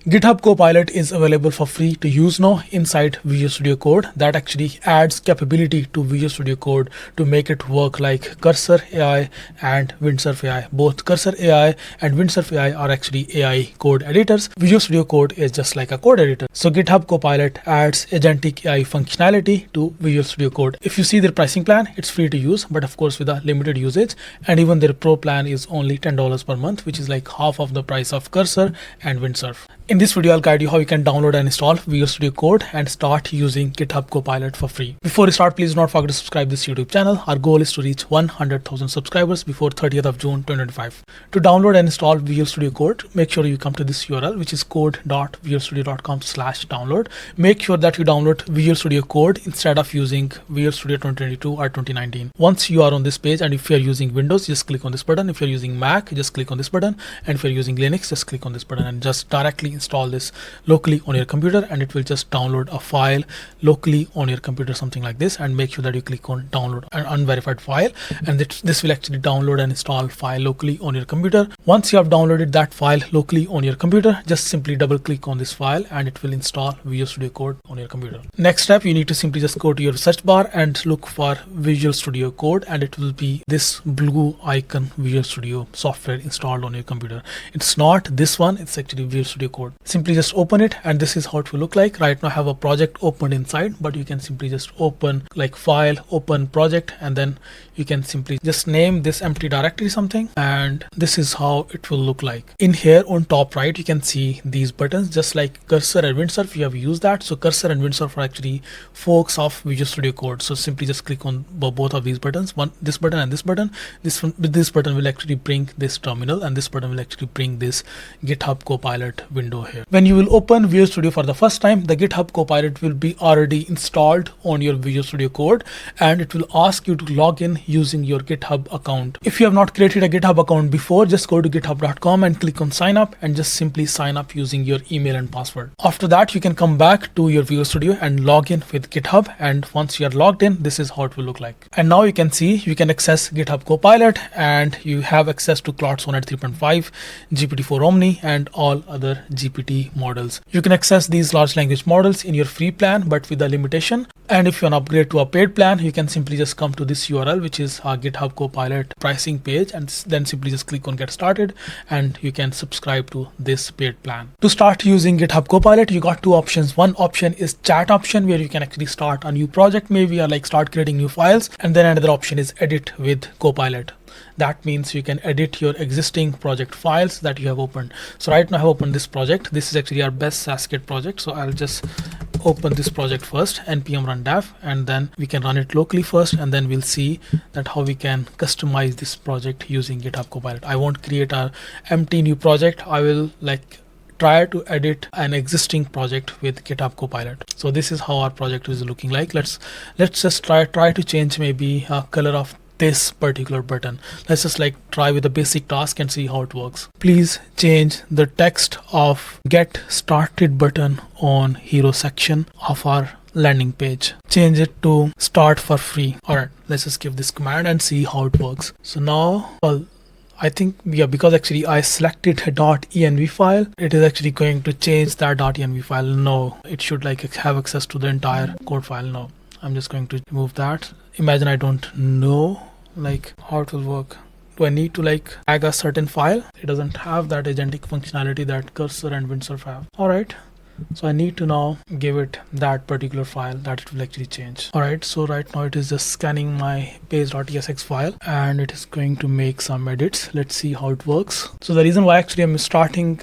GitHub Copilot is available for free to use now inside Visual Studio Code. That actually adds capability to Visual Studio Code to make it work like Cursor AI and Windsurf AI. Both Cursor AI and Windsurf AI are actually AI code editors. Visual Studio Code is just like a code editor. So GitHub Copilot adds agentic AI functionality to Visual Studio Code. If you see their pricing plan, it's free to use, but of course with a limited usage. And even their pro plan is only $10 per month, which is like half of the price of Cursor and Windsurf. In this video, I'll guide you how you can download and install Visual Studio Code and start using GitHub Copilot for free. Before we start, please do not forget to subscribe to this YouTube channel. Our goal is to reach 100,000 subscribers before 30th of June 2025. To download and install Visual Studio Code, make sure you come to this URL, which is code.visualstudio.com/download. Make sure that you download Visual Studio Code instead of using Visual Studio 2022 or 2019. Once you are on this page, and if you are using Windows, just click on this button. If you're using Mac, just click on this button. And if you're using Linux, just click on this button and just directly install this locally on your computer, and it will just download a file locally on your computer, something like this. And make sure that you click on download an unverified file, and this will actually download and install file locally on your computer. Once you have downloaded that file locally on your computer, just simply double click on this file and it will install Visual Studio Code on your computer. Next step, you need to simply just go to your search bar and look for Visual Studio Code, and it will be this blue icon, Visual Studio software installed on your computer. It's not this one, it's actually Visual Studio Code. Simply just open it, and this is how it will look like. Right now I have a project opened inside, but you can simply just open like file, open project, and then you can simply just name this empty directory something, and this is how it will look like. In here on top right, you can see these buttons, just like Cursor and Windsurf. You have used that. So Cursor and Windsurf are actually forks of Visual Studio Code. So simply just click on both of these buttons, this button and this button. This button will actually bring this terminal, and this button will actually bring this GitHub Copilot window here. When you will open Visual Studio for the first time, the GitHub Copilot will be already installed on your Visual Studio Code, and it will ask you to log in using your GitHub account. If you have not created a GitHub account before, just go to github.com and click on sign up, and just simply sign up using your email and password. After that, you can come back to your Visual Studio and log in with GitHub, and once you are logged in, this is how it will look like. And now you can see you can access GitHub Copilot, and you have access to Claude Sonnet 3.5, GPT-4 Omni, and all other GPT models. You can access these large language models in your free plan, but with a limitation. And if you want to upgrade to a paid plan, you can simply just come to this URL, which is our GitHub Copilot pricing page, and then simply just click on get started, and you can subscribe to this paid plan. To start using GitHub Copilot, you got two options. One option is chat option, where you can actually start a new project maybe, or like start creating new files. And then another option is edit with Copilot. That means you can edit your existing project files that you have opened. So right now I have opened this project. This is actually our best Saskit project. So I'll just open this project first, npm run dev, and then we can run it locally first, and then we'll see that how we can customize this project using GitHub Copilot. I won't create an empty new project. I will like try to edit an existing project with GitHub Copilot. So this is how our project is looking like. Let's just try to change maybe a color of this particular button. Let's just like try with a basic task and see how it works. Please change the text of get started button on hero section of our landing page. Change it to start for free. All right, let's just give this command and see how it works. So now, well, I think, yeah, because actually I selected a .env file, it is actually going to change that .env file. No, it should like have access to the entire code file. No, I'm just going to remove that. Imagine I don't know like how it will work. Do I need to like tag a certain file? It doesn't have that agentic functionality that Cursor and Windsurf have. All right, so I need to now give it that particular file that it will actually change. All right, so right now it is just scanning my page.tsx file, and it is going to make some edits. Let's see how it works. So the reason why actually I'm starting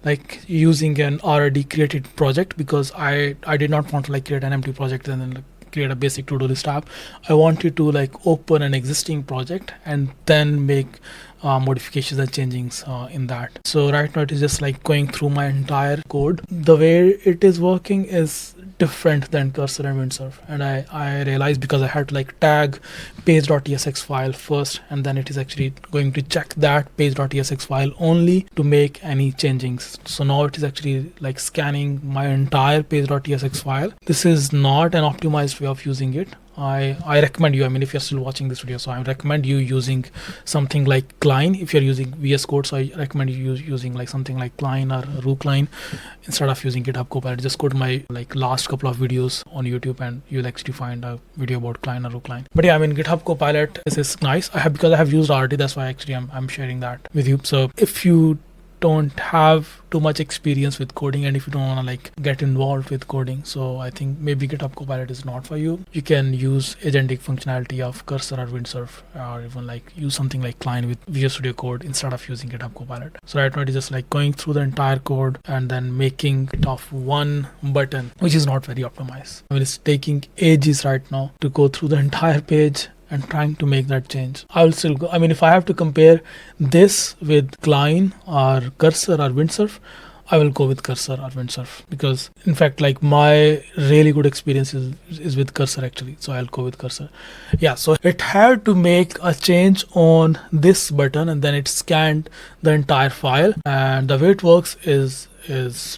like using an already created project, because I did not want to like create an empty project and then like create a basic to-do list app. I wanted to like open an existing project and then make modifications and changings in that. So right now it is just like going through my entire code. The way it is working is different than Cursor and Windsurf, and I realized because I had to like tag page.tsx file first, and then it is actually going to check that page.tsx file only to make any changings. So now it is actually like scanning my entire page.tsx file. This is not an optimized way of using it. I recommend you, I mean, if you're still watching this video, so I recommend you using something like Klein. If you're using VS Code, so I recommend you using like something like Klein or Klein instead of using GitHub Copilot. Just go to my like last couple of videos on YouTube and you'll actually find a video about Klein or Klein. But yeah, I mean, GitHub Copilot is nice. Because I have used already, that's why actually I'm sharing that with you. So if you don't have too much experience with coding and if you don't want to like get involved with coding, so I think maybe GitHub Copilot is not for you. You can use agentic functionality of Cursor or Windsurf, or even like use something like Klein with Visual Studio Code instead of using GitHub Copilot. So right now it is just like going through the entire code and then making it of one button, which is not very optimized. I mean, it's taking ages right now to go through the entire page and trying to make that change. I will still go. I mean, if I have to compare this with Klein or Cursor or Windsurf, I will go with Cursor or Windsurf, because in fact, like my really good experience is with Cursor actually. So I'll go with Cursor. Yeah, so it had to make a change on this button and then it scanned the entire file, and the way it works is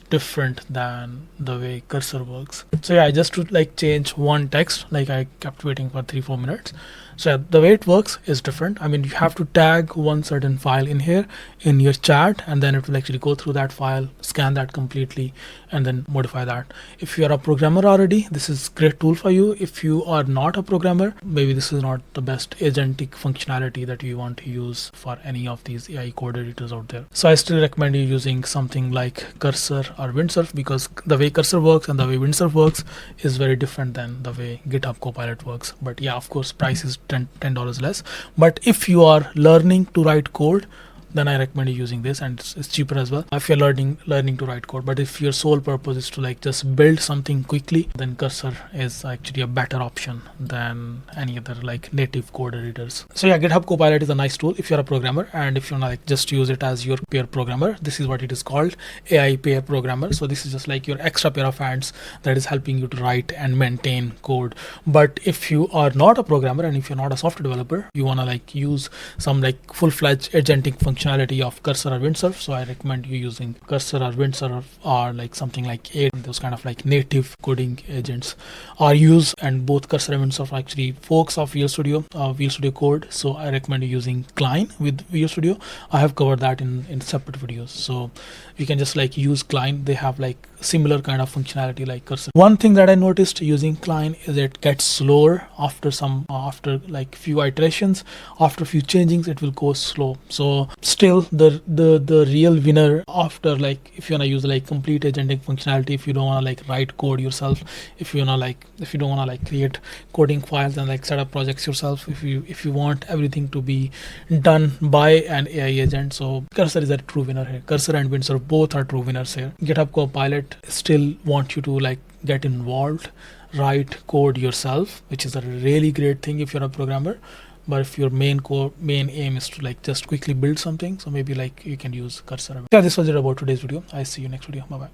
different than the way Cursor works. So yeah, I just to like change one text, like I kept waiting for 3-4 minutes. So yeah, the way it works is different. I mean, you have to tag one certain file in here in your chat, and then it will actually go through that file, scan that completely, and then modify that. If you are a programmer already, this is great tool for you. If you are not a programmer, maybe this is not the best agentic functionality that you want to use for any of these AI code editors out there. So I still recommend you using something like Cursor or Windsurf, because the way Cursor works and the way Windsurf works is very different than the way GitHub Copilot works. But yeah, of course, price is $10 less. But if you are learning to write code, then I recommend you using this, and it's cheaper as well if you're learning to write code. But if your sole purpose is to like just build something quickly, then Cursor is actually a better option than any other like native code editors. So yeah, GitHub Copilot is a nice tool if you're a programmer, and if you want to like just use it as your pair programmer, this is what it is called, AI pair programmer. So this is just like your extra pair of hands that is helping you to write and maintain code. But if you are not a programmer and if you're not a software developer, you want to like use some like full-fledged agentic functionality of Cursor or Windsurf, so I recommend you using Cursor or Windsurf, or like something like those kind of like native coding agents are used. And both Cursor and Windsurf are actually forks of Visual Studio Code. So I recommend you using Klein with Visual Studio. I have covered that in separate videos, so you can just like use Klein. They have like similar kind of functionality like Cursor. One thing that I noticed using Klein is it gets slower after like few iterations, after a few changings it will go slow. So still the real winner after, like, if you want to use like complete agentic functionality, if you don't want to like write code yourself, if you don't want to like create coding files and like set up projects yourself, if you want everything to be done by an AI agent, so Cursor is a true winner here. Cursor and Windsurf both are true winners here. GitHub Copilot still want you to like get involved, write code yourself, which is a really great thing if you're a programmer. But if your main aim is to like just quickly build something, so maybe like you can use Cursor. Yeah, this was it about today's video. I see you next video. Bye bye.